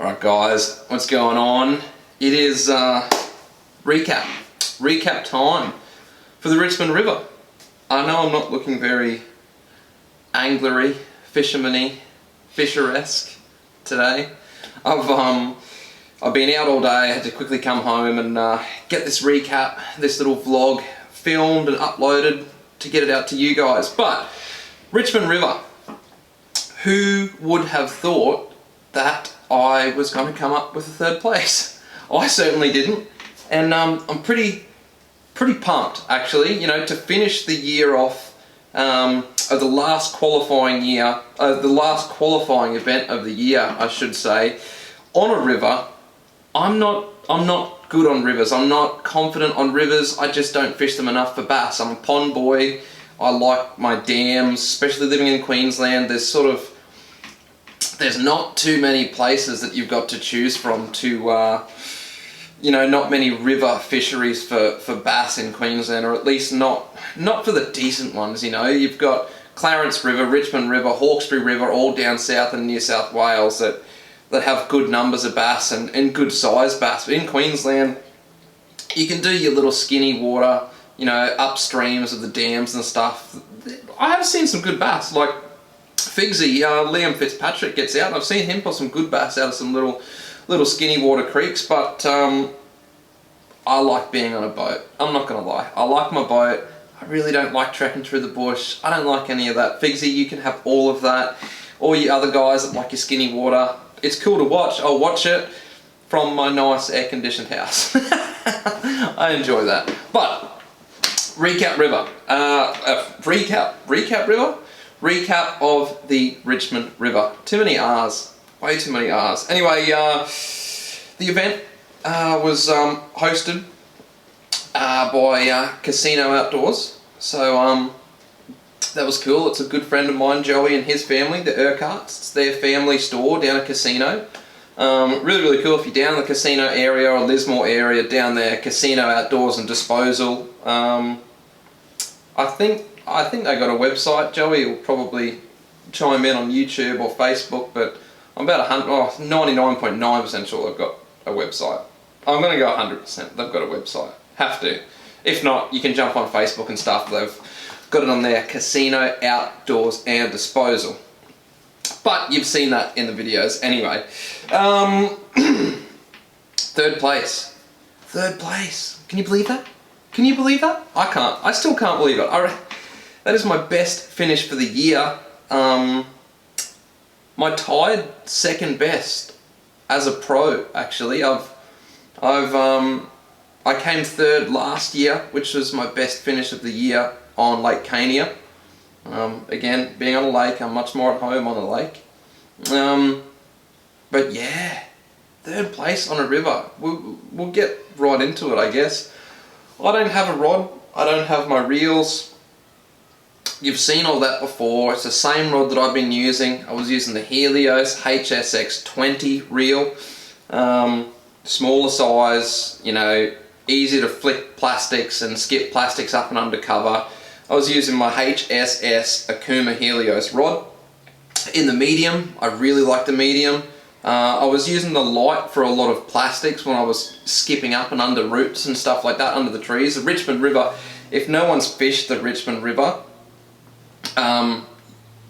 Alright guys, what's going on? It is recap time for the Richmond River. I know I'm not looking very anglery, fisherman-y, fisher-esque today. I've been out all day. I had to quickly come home and get this recap, this little vlog filmed and uploaded to get it out to you guys. But Richmond River, who would have thought that I was going to come up with a third place? I certainly didn't, and I'm pretty pumped actually. You know, to finish the year off of the last qualifying year, the last qualifying event of the year, I should say, on a river. I'm not good on rivers. I'm not confident on rivers. I just don't fish them enough for bass. I'm a pond boy. I like my dams, especially living in Queensland. There's not too many places that you've got to choose from to, you know, not many river fisheries for bass in Queensland, or at least not for the decent ones. You know, you've got Clarence River, Richmond River, Hawkesbury River, all down south in New South Wales that have good numbers of bass and good size bass. But in Queensland, you can do your little skinny water, you know, upstreams of the dams and stuff. I have seen some good bass, like Figsy, Liam Fitzpatrick gets out. I've seen him put some good bass out of some little skinny water creeks, but I like being on a boat. I'm not gonna lie. I like my boat. I really don't like trekking through the bush. I don't like any of that. Figsy, you can have all of that. All you other guys that like your skinny water, it's cool to watch. I'll watch it from my nice air-conditioned house. I enjoy that. But recap river. Recap river? Recap of the Richmond River. Too many R's. Way too many R's. Anyway, the event was hosted by Casino Outdoors. So that was cool. It's a good friend of mine, Joey, and his family, the Urquharts. It's their family store down at Casino. Really cool. If you're down in the Casino area or Lismore area, down there, Casino Outdoors and Disposal. I think they got a website. Joey will probably chime in on YouTube or Facebook, but I'm about 99.9% sure they've got a website. I'm going to go 100%. They've got a website. Have to. If not, you can jump on Facebook and stuff. They've got it on there. Casino Outdoors and Disposal. But you've seen that in the videos anyway. Third place. Third place. Can you believe that? Can you believe that? I can't. I still can't believe it. That is my best finish for the year. My tied second best as a pro, actually. I came third last year, which was my best finish of the year on Lake Cania. Again, being on a lake, I'm much more at home on a lake. But yeah, third place on a river. We'll get right into it, I guess. I don't have a rod. I don't have my reels. You've seen all that before. It's the same rod that I've been using. I was using the Helios HSX20 reel. Smaller size, you know, easy to flick plastics and skip plastics up and under cover. I was using my HSS Akuma Helios rod in the medium. I really like the medium. I was using the light for a lot of plastics when I was skipping up and under roots and stuff like that, under the trees. The Richmond River, if no one's fished the Richmond River,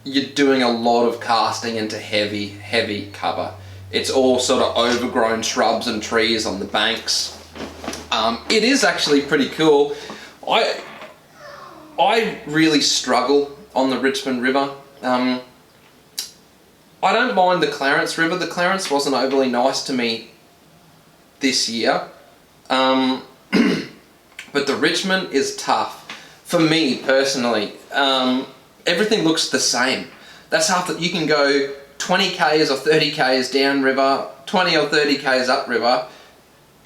you're doing a lot of casting into heavy cover. It's all sort of overgrown shrubs and trees on the banks. It is actually pretty cool. I really struggle on the Richmond River. I don't mind the Clarence River. The Clarence wasn't overly nice to me this year. But the Richmond is tough. For me, personally, everything looks the same. That's half that. You can go 20 k's or 30 k's downriver, 20 or 30 k's upriver.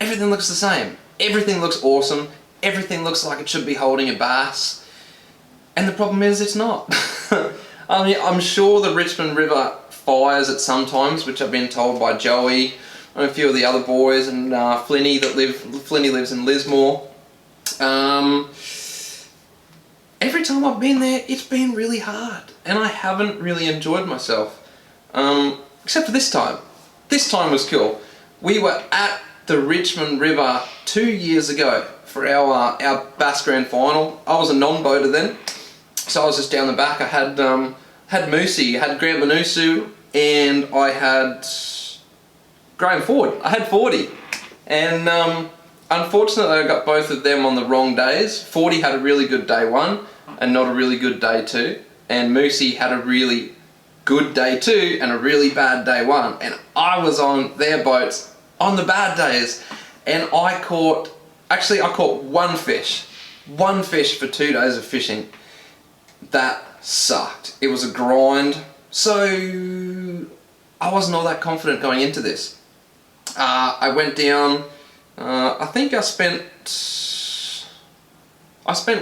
Everything looks the same. Everything looks awesome. Everything looks like it should be holding a bass. And the problem is it's not. I mean, I'm sure the Richmond River fires at some times, which I've been told by Joey and a few of the other boys, and Flinny lives in Lismore. Every time I've been there, it's been really hard, and I haven't really enjoyed myself. Except for this time. this time was cool. We were at the Richmond River 2 years ago for our Bass Grand Final. I was a non-boater then, so I was just down the back. I had Moosey, I had Grant Manusu, and I had Graham Ford. I had 40, and unfortunately I got both of them on the wrong days. 40 had a really good day one and not a really good day two, and Moosey had a really good day two and a really bad day one, and I was on their boats on the bad days, and I caught one fish for 2 days of fishing. That sucked. It was a grind, so I wasn't all that confident going into this. I went down, I think I spent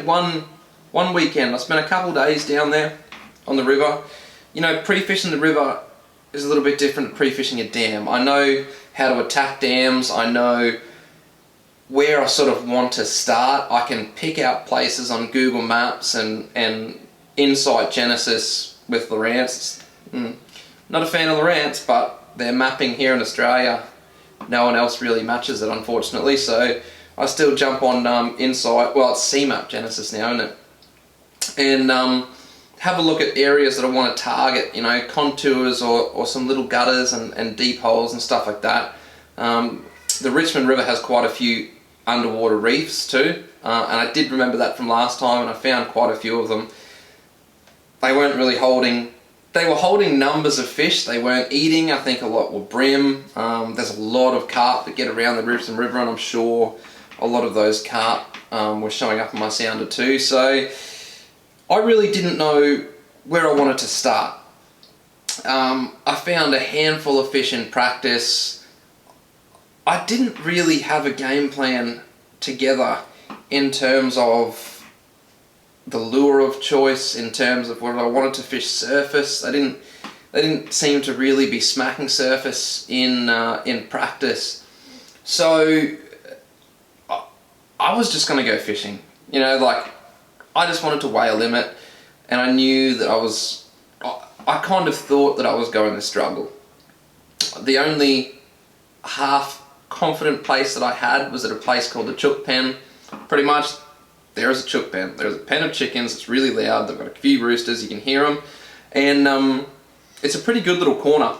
one weekend, I spent a couple days down there on the river. You know, pre-fishing the river is a little bit different to pre-fishing a dam. I know how to attack dams, I know where I sort of want to start. I can pick out places on Google Maps and Insight Genesis with Lowrance. Not a fan of Lowrance, but their mapping here in Australia, no one else really matches it, unfortunately, so I still jump on Insight, well, it's CMap Genesis now, isn't it? And have a look at areas that I want to target, you know, contours or some little gutters and deep holes and stuff like that. The Richmond River has quite a few underwater reefs too, and I did remember that from last time, and I found quite a few of them. They weren't really holding, they were holding numbers of fish, they weren't eating. I think a lot were brim. There's a lot of carp that get around the Richmond River, and I'm sure a lot of those carp were showing up in my sounder too, so I really didn't know where I wanted to start. I found a handful of fish in practice. I didn't really have a game plan together in terms of the lure of choice, in terms of whether I wanted to fish surface. They didn't seem to really be smacking surface in practice. So I was just going to go fishing. You know, like, I just wanted to weigh a limit, and I knew that I kind of thought that I was going to struggle. The only half confident place that I had was at a place called the Chook Pen. Pretty much, there is a chook pen. There's a pen of chickens, it's really loud, they've got a few roosters, you can hear them, and it's a pretty good little corner.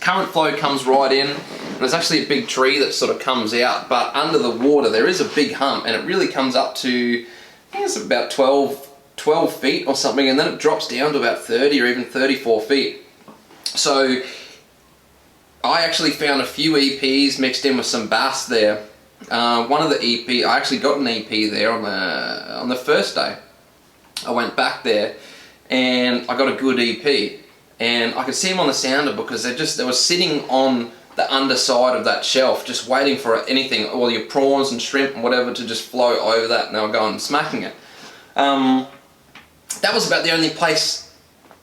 Current flow comes right in, and there's actually a big tree that sort of comes out, but under the water there is a big hump, and it really comes up to, I think it's about 12 feet or something, and then it drops down to about 30 or even 34 feet. So I actually found a few EPs mixed in with some bass there. One of the EP, I actually got an EP there on the first day. I went back there and I got a good EP, and I could see them on the sounder because they were sitting on the underside of that shelf, just waiting for anything, all your prawns and shrimp and whatever, to just float over that, and they were going smacking it. That was about the only place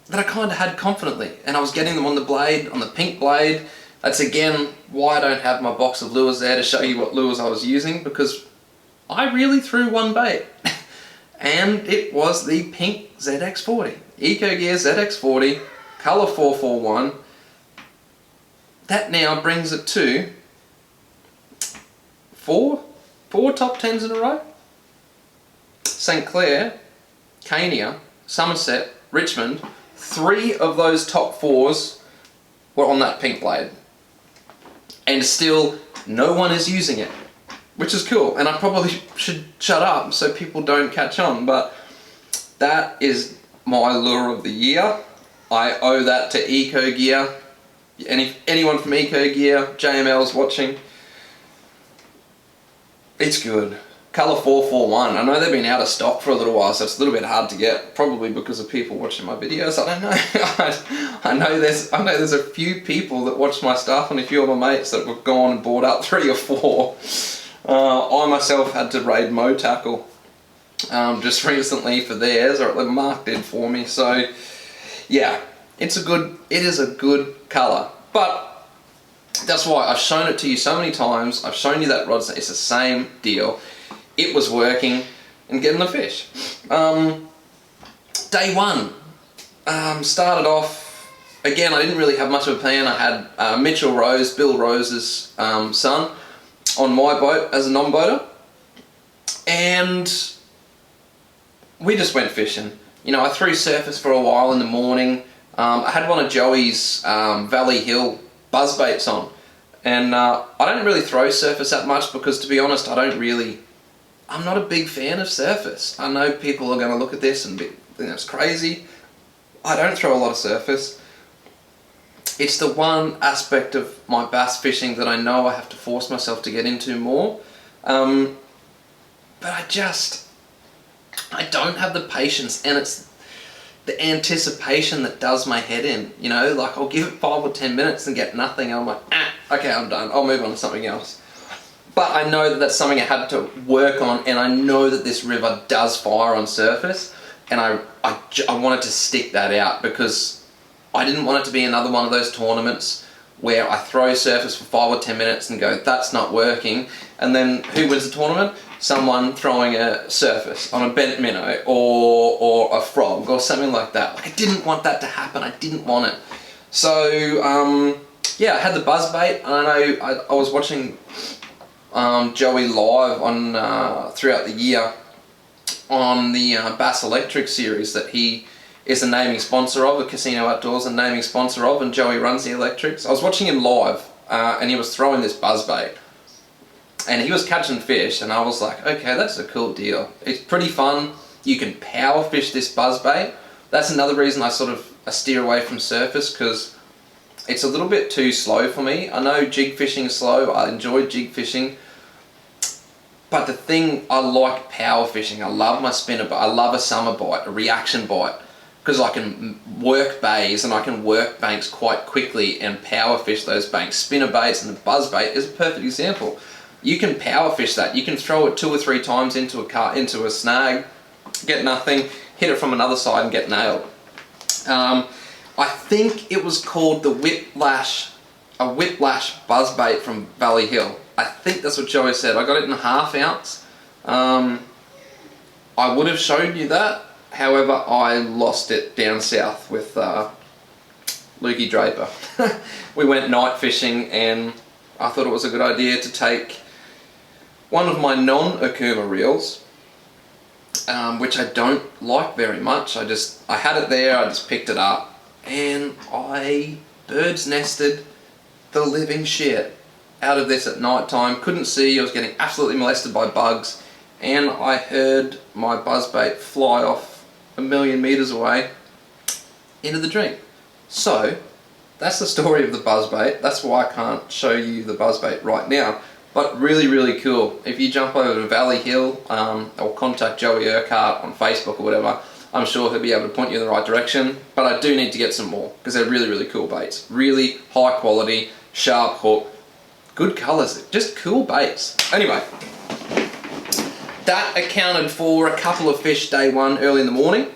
that I kind of had confidently, and I was getting them on the blade, on the pink blade. That's again why I don't have my box of lures there to show you what lures I was using, because I really threw one bait and it was the pink ZX40, EcoGear ZX40, color 441. That now brings it to four top 10s in a row. St Clair, Cania, Somerset, Richmond, 3 of those top 4s were on that pink blade. And still, no one is using it, which is cool. And I probably should shut up so people don't catch on, but that is my lure of the year. I owe that to EcoGear. Anyone from EcoGear, JML's watching, it's good. Color 441. I know they've been out of stock for a little while, so it's a little bit hard to get, probably because of people watching my videos. I don't know. I know there's a few people that watch my stuff, and a few of my mates that have gone and bought up 3 or 4. I myself had to raid Mo Tackle just recently for theirs, or Mark did for me. So yeah, it is a good color. But that's why I've shown it to you so many times. I've shown you that rod. It's the same deal. It was working and getting the fish. Day one, started off again, I didn't really have much of a plan. I had Mitchell Rose, Bill Rose's son, on my boat as a non-boater, and we just went fishing. You know, I threw surface for a while in the morning. I had one of Joey's Valley Hill buzzbaits on, and I don't really throw surface that much because, to be honest, I'm not a big fan of surface. I know people are going to look at this and think it's crazy. I don't throw a lot of surface. It's the one aspect of my bass fishing that I know I have to force myself to get into more. But I don't have the patience, and it's the anticipation that does my head in. You know, like I'll give it 5 or 10 minutes and get nothing, and I'm like, okay, I'm done. I'll move on to something else. But I know that that's something I had to work on, and I know that this river does fire on surface, and I wanted to stick that out because I didn't want it to be another one of those tournaments where I throw surface for 5 or 10 minutes and go, that's not working, and then who wins the tournament? Someone throwing a surface on a bent minnow or a frog or something like that. Like, I didn't want that to happen. I didn't want it. So yeah, I had the buzzbait, and I was watching Joey live on throughout the year on the Bass Electric series that he is a naming sponsor of, the Casino Outdoors, a naming sponsor of, and Joey runs the electrics. I was watching him live, and he was throwing this buzzbait, and he was catching fish, and I was like, okay, that's a cool deal. It's pretty fun. You can power fish this buzzbait. That's another reason I steer away from surface, because it's a little bit too slow for me. I know jig fishing is slow. I enjoy jig fishing, but the thing, I like power fishing. I love my spinner, but I love a summer bite, a reaction bite, because I can work bays and I can work banks quite quickly and power fish those banks. Spinner baits and the buzz bait is a perfect example. You can power fish that. You can throw it 2 or 3 times into a snag, get nothing, hit it from another side and get nailed. I think it was called a whiplash buzzbait from Valley Hill. I think that's what Joey said. I got it in a 1/2 ounce. I would have shown you that. However, I lost it down south with Lukey Draper. We went night fishing, and I thought it was a good idea to take one of my non-Okuma reels, which I don't like very much. I had it there, I just picked it up, and I bird's nested the living shit out of this at night time. Couldn't see, I was getting absolutely molested by bugs, and I heard my buzzbait fly off 1,000,000 meters away into the drink. So that's the story of the buzzbait. That's why I can't show you the buzzbait right now, but really, really cool. If you jump over to Valley Hill or contact Joey Urquhart on Facebook or whatever, I'm sure he'll be able to point you in the right direction. But I do need to get some more, because they're really, really cool baits. Really high quality, sharp hook, good colours, just cool baits. Anyway, that accounted for a couple of fish day one early in the morning.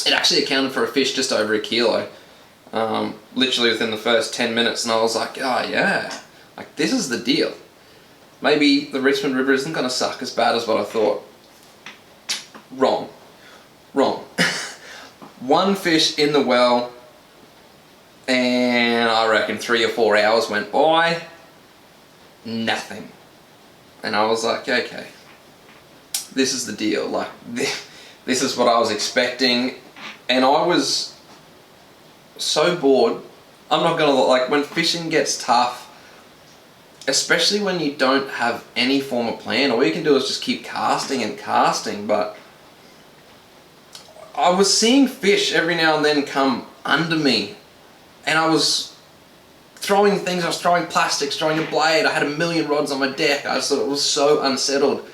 It actually accounted for a fish just over 1 kilo, literally within the first 10 minutes, and I was like, oh yeah, like this is the deal. Maybe the Richmond River isn't going to suck as bad as what I thought. Wrong. One fish in the well, and I reckon 3 or 4 hours went by, nothing. And I was like, okay, this is the deal. Like, this is what I was expecting, and I was so bored. I'm not gonna, like, when fishing gets tough, especially when you don't have any form of plan, all you can do is just keep casting and casting. But I was seeing fish every now and then come under me, and I was throwing things. I was throwing plastics, throwing a blade. I had 1,000,000 rods on my deck. I just thought it was so unsettled.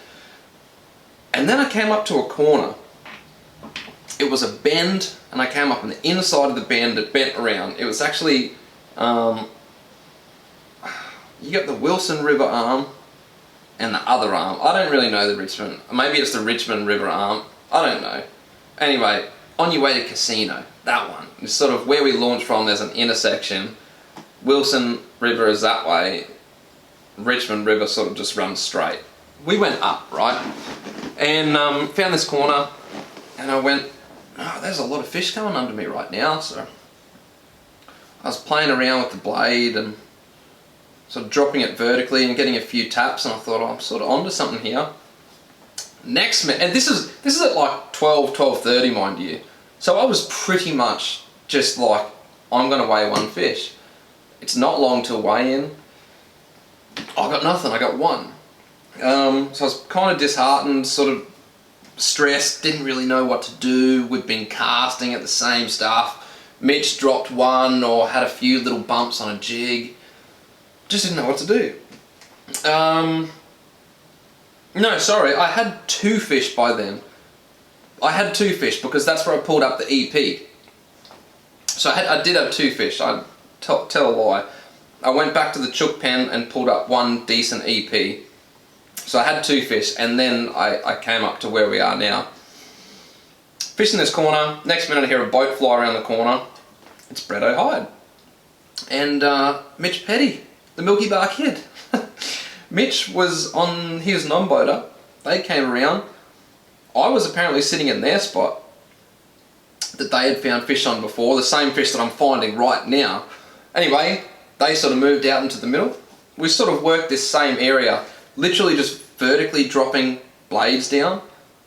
And then I came up to a corner. It was a bend, and I came up on the inside of the bend. It bent around. It was actually, you got the Wilson River arm and the other arm. I don't really know the Richmond. Maybe it's the Richmond River arm. I don't know. Anyway, on your way to Casino, that one. It's sort of where we launched from. There's an intersection. Wilson River is that way. Richmond River sort of just runs straight. We went up, right? And found this corner, and I went, oh, there's a lot of fish coming under me right now. So I was playing around with the blade and sort of dropping it vertically and getting a few taps, and I thought, oh, I'm sort of onto something here. Next minute, and this is at like 12:30, mind you. So I was pretty much just like, I'm going to weigh one fish. It's not long till weigh-in. I got nothing. I got one. So I was kind of disheartened, sort of stressed, didn't really know what to do. We'd been casting at the same stuff. Mitch dropped one or had a few little bumps on a jig. Just didn't know what to do. No, sorry, I had two fish by then. I had two fish because that's where I pulled up the EP. So I did have two fish. I'd tell a lie. I went back to the chook pen and pulled up one decent EP. So I had two fish, and then I came up to where we are now. Fish in this corner. Next minute I hear a boat fly around the corner. It's Brett O'Hyde. And Mitch Petty, the Milky Bar Kid. Mitch was on his non-boater. They came around. I was apparently sitting in their spot that they had found fish on before, the same fish that I'm finding right now. Anyway, they sort of moved out into the middle. We sort of worked this same area, literally just vertically dropping blades down,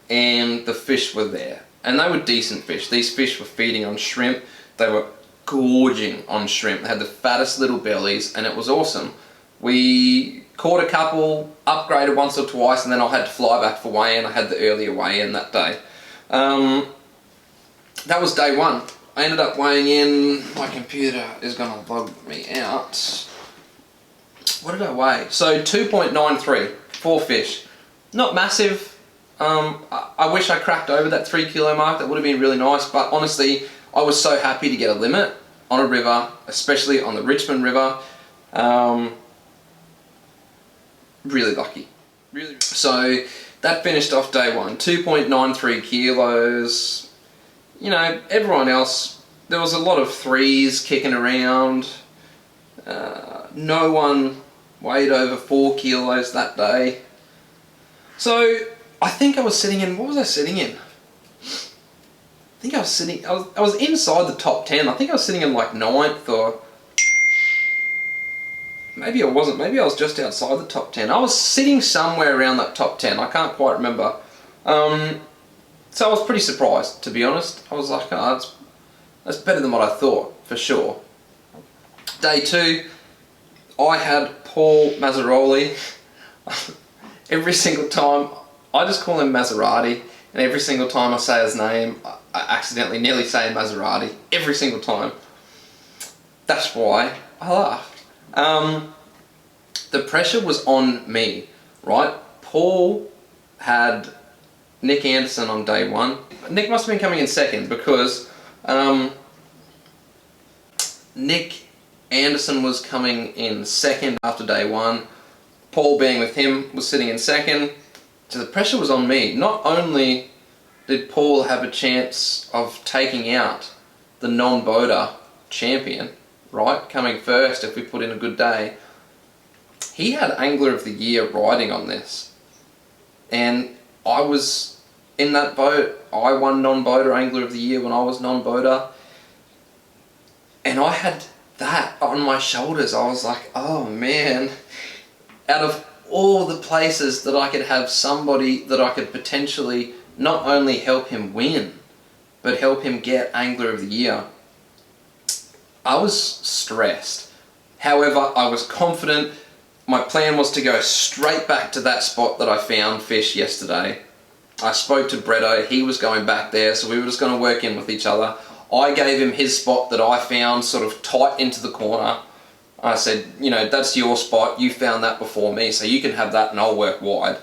and the fish were there. And they were decent fish. These fish were feeding on shrimp. They were gorging on shrimp. They had the fattest little bellies, and it was awesome. We caught a couple, upgraded once or twice, and then I had to fly back for weigh-in. I had the earlier weigh-in that day. That was day one. I ended up weighing in. My computer is going to log me out. What did I weigh? So 2.93, 4 fish. Not massive. I wish I cracked over that 3 kilo mark. That would have been really nice, but honestly, I was so happy to get a limit on a river, especially on the Richmond River. Really lucky. Really. So that finished off day one. 2.93 kilos. You know, everyone else, there was a lot of threes kicking around. No one weighed over 4 kilos that day. So I think I was sitting in, what was I sitting in? I think I was inside the top 10. I think I was sitting in like 9th, or maybe I wasn't. Maybe I was just outside the top 10. I was sitting somewhere around that top 10. I can't quite remember. So I was pretty surprised, to be honest. I was like, oh, that's better than what I thought, for sure. Day 2, I had Paul Mazzaroli. Every single time, I just call him Maserati, and every single time I say his name, I accidentally nearly say Maserati. Every single time. That's why I laughed. The pressure was on me, right? Paul had Nick Anderson on day 1. Nick must have been coming in second because Nick Anderson was coming in second after day 1. Paul, being with him, was sitting in second. So the pressure was on me. Not only did Paul have a chance of taking out the non-boater champion, right, coming first if we put in a good day, he had Angler of the Year riding on this. And I was in that boat. I won non-boater Angler of the Year when I was non-boater. And I had that on my shoulders. I was like, oh man, out of all the places that I could have somebody that I could potentially not only help him win, but help him get Angler of the Year, I was stressed. However, I was confident. My plan was to go straight back to that spot that I found fish yesterday. I spoke to Bretto, he was going back there, so we were just going to work in with each other. I gave him his spot that I found sort of tight into the corner. I said, you know, that's your spot, you found that before me, so you can have that and I'll work wide.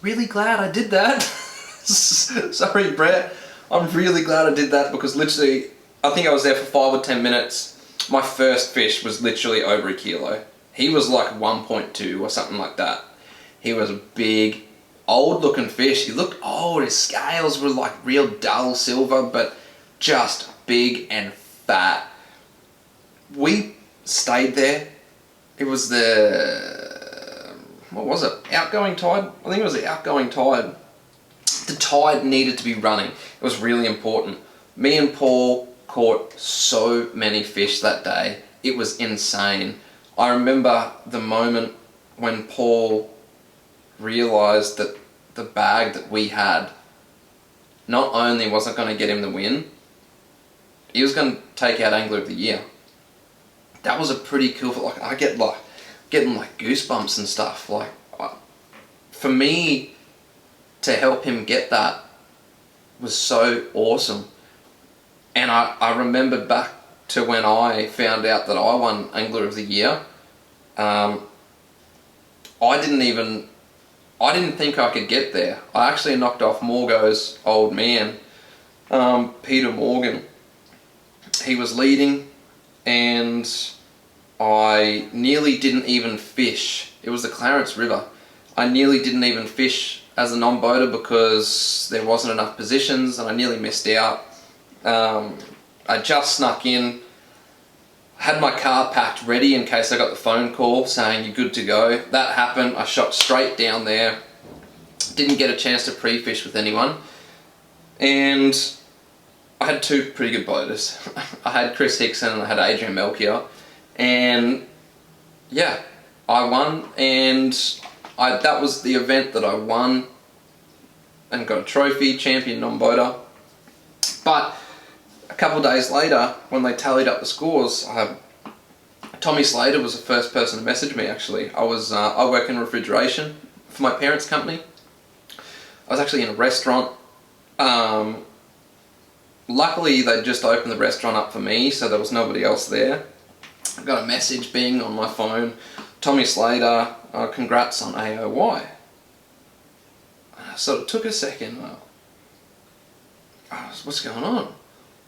Really glad I did that. Sorry, Brett. I'm really glad I did that because literally, I think I was there for 5 or 10 minutes. My first fish was literally over a kilo. He was like 1.2 or something like that. He was a big, old looking fish. He looked old, his scales were like real dull silver, but just big and fat. We stayed there. It was the, what was it? Outgoing tide? I think it was the outgoing tide. The tide needed to be running. It was really important. Me and Paul caught so many fish that day. It was insane. I remember the moment when Paul realised that the bag that we had not only wasn't going to get him the win, he was going to take out Angler of the Year. That was a pretty cool, like, I get like getting like goosebumps and stuff. Like, for me to help him get that was so awesome. And I remember back to when I found out that I won Angler of the Year. I didn't think I could get there. I actually knocked off Morgo's old man, Peter Morgan. He was leading, and I nearly didn't even fish. It was the Clarence River. I nearly didn't even fish as a non-boater because there wasn't enough positions, and I nearly missed out. I just snuck in, had my car packed ready in case I got the phone call saying you're good to go. That happened. I shot straight down there. Didn't get a chance to pre-fish with anyone. And I had two pretty good boaters. I had Chris Hickson and I had Adrian Melchior. And yeah, I won, and that was the event that I won and got a trophy, champion non-boater. But a couple of days later, when they tallied up the scores, Tommy Slater was the first person to message me. Actually, I work in refrigeration for my parents' company. I was actually in a restaurant. Luckily, they just opened the restaurant up for me, so there was nobody else there. I got a message bing on my phone. Tommy Slater, congrats on AOY. I sort of took a second. What's going on?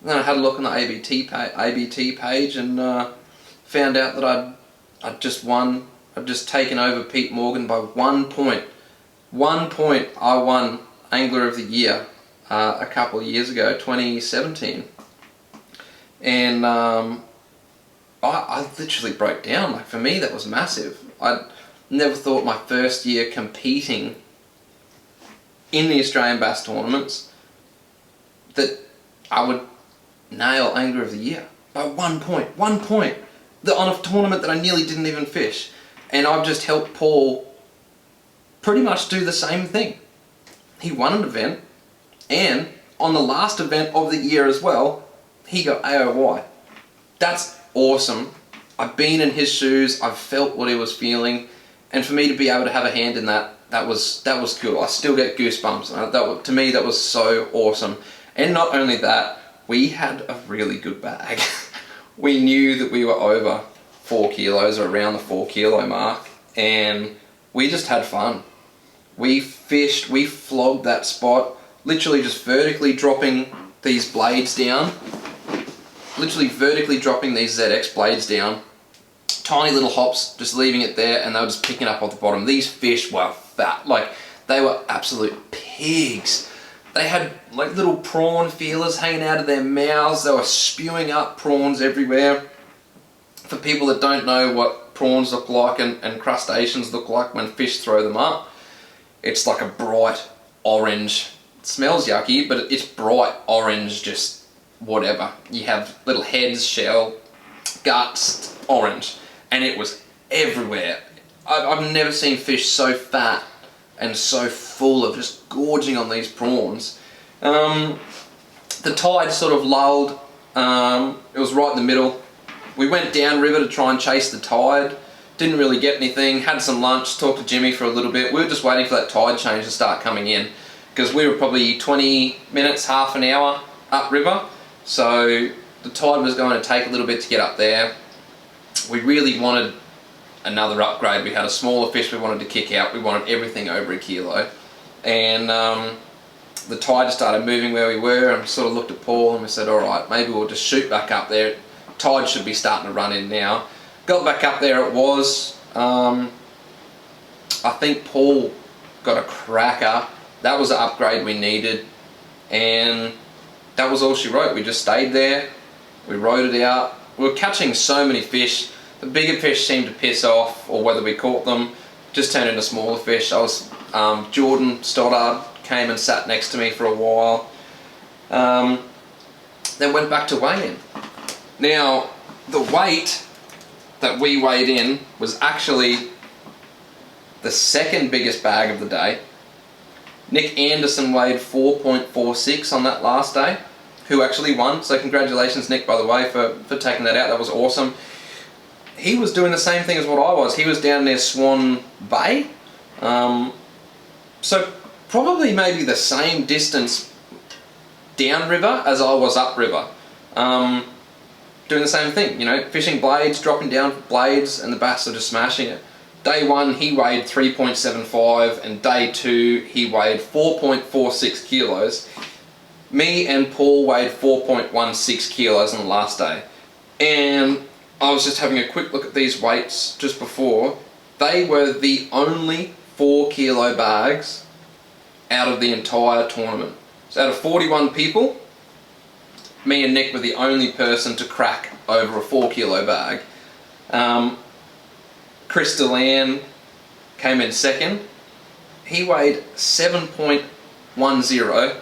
And then I had a look on the ABT page and found out that I'd just won. I'd just taken over Pete Morgan by 1 point. 1 point. I won Angler of the Year a couple of years ago, 2017. And I literally broke down. Like, for me, that was massive. I never thought my first year competing in the Australian Bass tournaments that I would nail Angler of the Year by 1 point. 1 point. On a tournament that I nearly didn't even fish. And I've just helped Paul pretty much do the same thing. He won an event, and on the last event of the year as well, he got AOY. That's awesome. I've been in his shoes, I've felt what he was feeling, and for me to be able to have a hand in that was cool. I still get goosebumps. To me, that was so awesome. And not only that, we had a really good bag. We knew that we were over 4 kilos, or around the 4 kilo mark, and we just had fun. We fished, we flogged that spot, literally just vertically dropping these blades down. Literally vertically dropping these ZX blades down. Tiny little hops, just leaving it there, and they were just picking up off the bottom. These fish were fat, like, they were absolute pigs. They had like little prawn feelers hanging out of their mouths. They were spewing up prawns everywhere. For people that don't know what prawns look like and crustaceans look like when fish throw them up, it's like a bright orange. It smells yucky, but it's bright orange, just whatever. You have little heads, shell, guts, orange, and it was everywhere. I've never seen fish so fat and so full of just gorging on these prawns. The tide sort of lulled. It was right in the middle. We went downriver to try and chase the tide. Didn't really get anything. Had some lunch, talked to Jimmy for a little bit. We were just waiting for that tide change to start coming in, because we were probably 20 minutes, half an hour upriver. So the tide was going to take a little bit to get up there. We really wanted another upgrade. We had a smaller fish we wanted to kick out. We wanted everything over 1 kilo. And the tide just started moving where we were, and sort of looked at Paul and we said, alright, maybe we'll just shoot back up there. Tide should be starting to run in now. Got back up there, it was. I think Paul got a cracker. That was the upgrade we needed. And that was all she wrote. We just stayed there. We rode it out. We were catching so many fish. The bigger fish seemed to piss off, or whether we caught them, just turned into smaller fish. Jordan Stoddard came and sat next to me for a while. then went back to weigh in. Now, the weight that we weighed in was actually the second biggest bag of the day. Nick Anderson weighed 4.46 on that last day, who actually won. So congratulations, Nick, by the way, for taking that out. That was awesome. He was doing the same thing as what I was. He was down near Swan Bay. So probably maybe the same distance downriver as I was upriver. Doing the same thing, you know, fishing blades, dropping down blades, and the bass are just smashing it. Day 1 he weighed 3.75, and day 2 he weighed 4.46 kilos. Me and Paul weighed 4.16 kilos on the last day. And I was just having a quick look at these weights just before. They were the only 4 kilo bags out of the entire tournament. So out of 41 people, me and Nick were the only person to crack over a 4 kilo bag. Chris Delan came in second. He weighed 7.10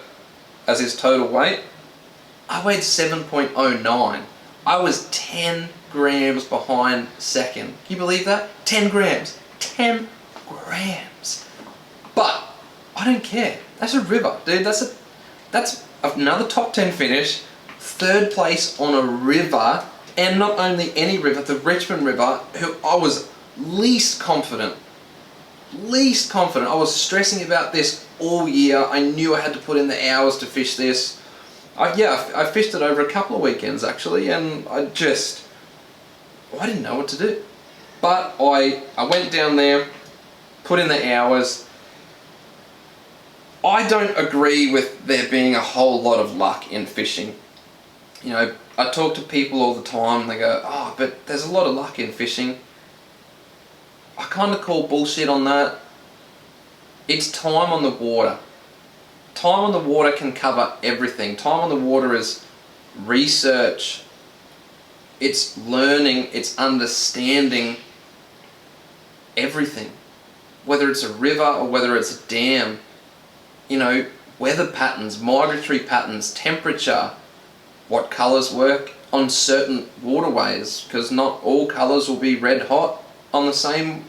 as his total weight. I weighed 7.09. I was 10 grams behind second. Can you believe that? 10 grams. 10 grams. But I don't care. That's a river, dude. That's another top 10 finish. Third place on a river, and not only any river, the Richmond River, who I was least confident. I was stressing about this all year. I knew I had to put in the hours to fish this. I fished it over a couple of weekends actually, and I didn't know what to do. But I went down there, put in the hours. I don't agree with there being a whole lot of luck in fishing. You know, I talk to people all the time and they go, oh, but there's a lot of luck in fishing. I kind of call bullshit on that. It's time on the water. Time on the water can cover everything. Time on the water is research. It's learning, it's understanding everything. Whether it's a river or whether it's a dam. You know, weather patterns, migratory patterns, temperature, what colours work on certain waterways, because not all colours will be red hot on the same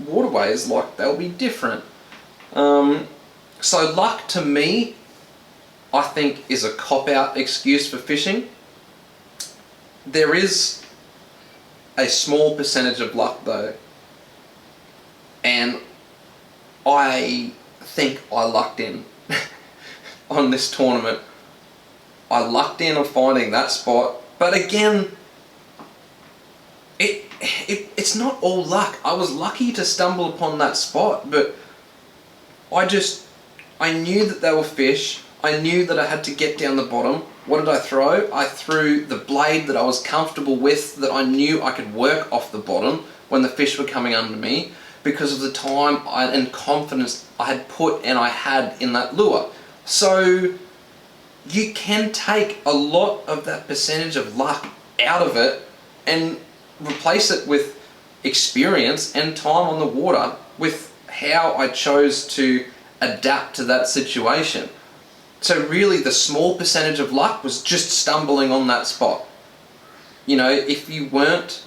waterways, like they'll be different. So luck to me, I think, is a cop-out excuse for fishing. There is a small percentage of luck though, and I think I lucked in on this tournament. I lucked in on finding that spot, but again, it's not all luck. I was lucky to stumble upon that spot, but I knew that they were fish. I knew that I had to get down the bottom. What did I throw? I threw the blade that I was comfortable with, that I knew I could work off the bottom when the fish were coming under me, because of the time and confidence I had put and I had in that lure. So you can take a lot of that percentage of luck out of it and replace it with experience and time on the water with how I chose to adapt to that situation. So really the small percentage of luck was just stumbling on that spot. You know, if you weren't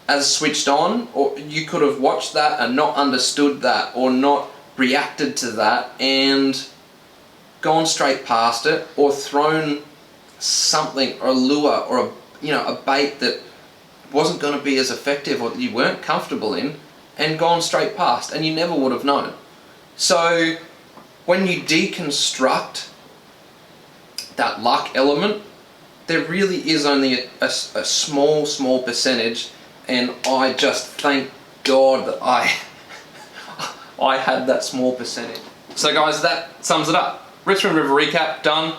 as switched on, or you could have watched that and not understood that, or not reacted to that and gone straight past it, or thrown something or a lure or a bait that wasn't going to be as effective or that you weren't comfortable in, and gone straight past, and you never would have known. So when you deconstruct that luck element, there really is only a small percentage, and I just thank God that I had that small percentage. So guys, that sums it up. Richmond River recap done.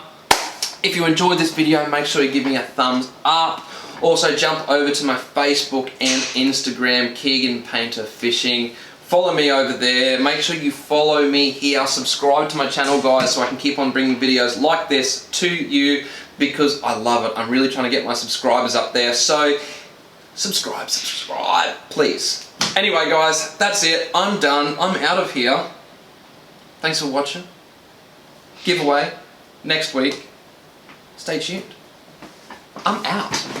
If you enjoyed this video, make sure you give me a thumbs up. Also jump over to my Facebook and Instagram, Keeghan Painter Fishing. Follow me over there. Make sure you follow me here. Subscribe to my channel, guys, so I can keep on bringing videos like this to you, because I love it. I'm really trying to get my subscribers up there. So subscribe, please. Anyway, guys, that's it. I'm done. I'm out of here. Thanks for watching. Giveaway next week. Stay tuned. I'm out.